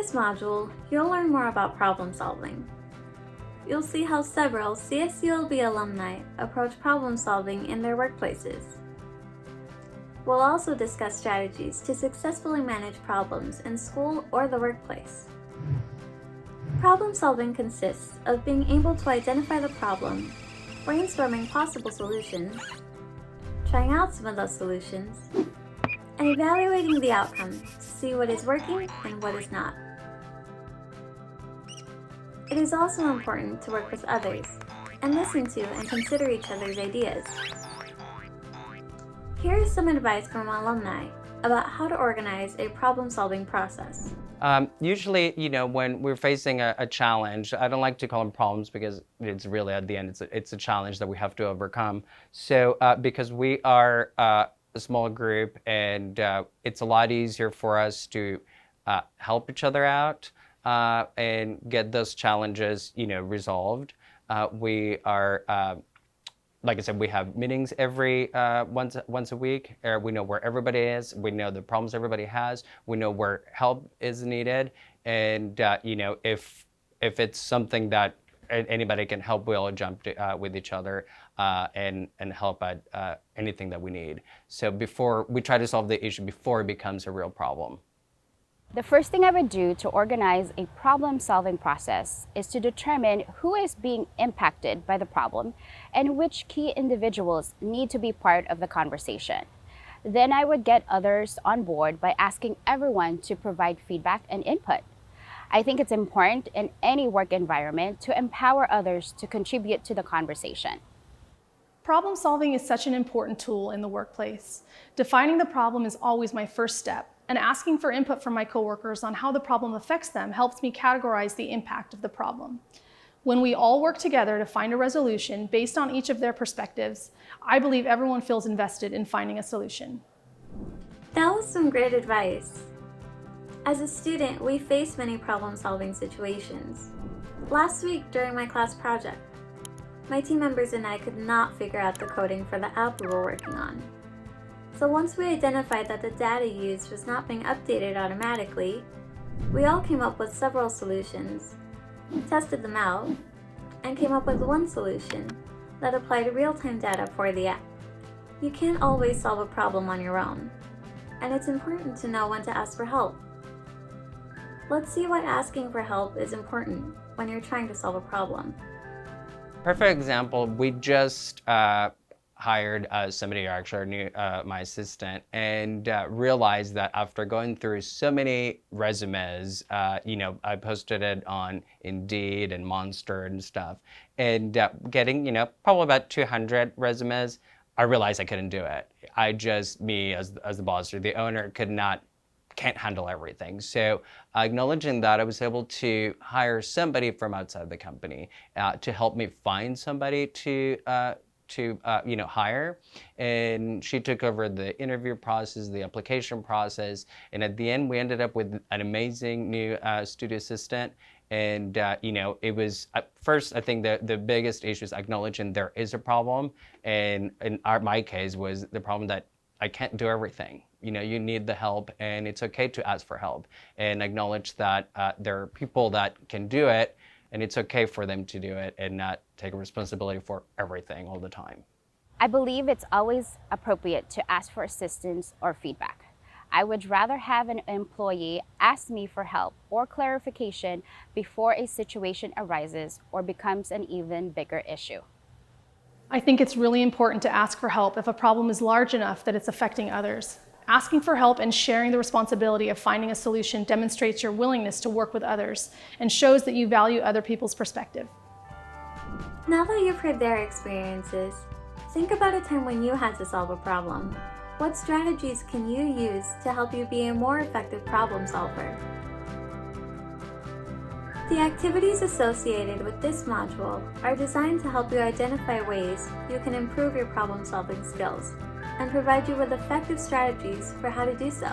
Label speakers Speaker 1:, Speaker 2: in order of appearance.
Speaker 1: this module, you'll learn more about problem solving. You'll see how several CSULB alumni approach problem solving in their workplaces. We'll also discuss strategies to successfully manage problems in school or the workplace. Problem solving consists of being able to identify the problem, brainstorming possible solutions, trying out some of those solutions, and evaluating the outcome to see what is working and what is not. It is also important to work with others and listen to and consider each other's ideas. Here is some advice from alumni about how to organize a problem-solving process.
Speaker 2: Usually, when we're facing a challenge, I don't like to call them problems because it's really at the end, it's a challenge that we have to overcome. So because we are a small group and it's a lot easier for us to help each other out and get those challenges, resolved. We are like I said, we have meetings every once a week. We know where everybody is. We know the problems everybody has. We know where help is needed. And if it's something that anybody can help, we'll jump with each other and help at anything that we need. So before we try to solve the issue before it becomes a real problem.
Speaker 3: The first thing I would do to organize a problem-solving process is to determine who is being impacted by the problem and which key individuals need to be part of the conversation. Then I would get others on board by asking everyone to provide feedback and input. I think it's important in any work environment to empower others to contribute to the conversation.
Speaker 4: Problem solving is such an important tool in the workplace. Defining the problem is always my first step, and asking for input from my coworkers on how the problem affects them helps me categorize the impact of the problem. When we all work together to find a resolution based on each of their perspectives, I believe everyone feels invested in finding a solution.
Speaker 1: That was some great advice. As a student, we face many problem-solving situations. Last week during my class project, my team members and I could not figure out the coding for the app we were working on. So once we identified that the data used was not being updated automatically, we all came up with several solutions, tested them out, and came up with one solution that applied real-time data for the app. You can't always solve a problem on your own, and it's important to know when to ask for help. Let's see why asking for help is important when you're trying to solve a problem.
Speaker 2: Perfect example, we just hired somebody, actually my assistant, and realized that after going through so many resumes, I posted it on Indeed and Monster and stuff, and getting, probably about 200 resumes, I realized I couldn't do it. Me as the boss or the owner can't handle everything. So acknowledging that, I was able to hire somebody from outside the company to help me find somebody to hire, and she took over the interview process, the application process, and at the end we ended up with an amazing new studio assistant. And it was at first, I think the biggest issue is acknowledging there is a problem, and in my case was the problem that I can't do everything. You need the help, and it's okay to ask for help and acknowledge that there are people that can do it, and it's okay for them to do it and not take responsibility for everything all the time.
Speaker 3: I believe it's always appropriate to ask for assistance or feedback. I would rather have an employee ask me for help or clarification before a situation arises or becomes an even bigger issue.
Speaker 4: I think it's really important to ask for help if a problem is large enough that it's affecting others. Asking for help and sharing the responsibility of finding a solution demonstrates your willingness to work with others and shows that you value other people's perspective.
Speaker 1: Now that you've heard their experiences, think about a time when you had to solve a problem. What strategies can you use to help you be a more effective problem solver? The activities associated with this module are designed to help you identify ways you can improve your problem-solving skills and provide you with effective strategies for how to do so.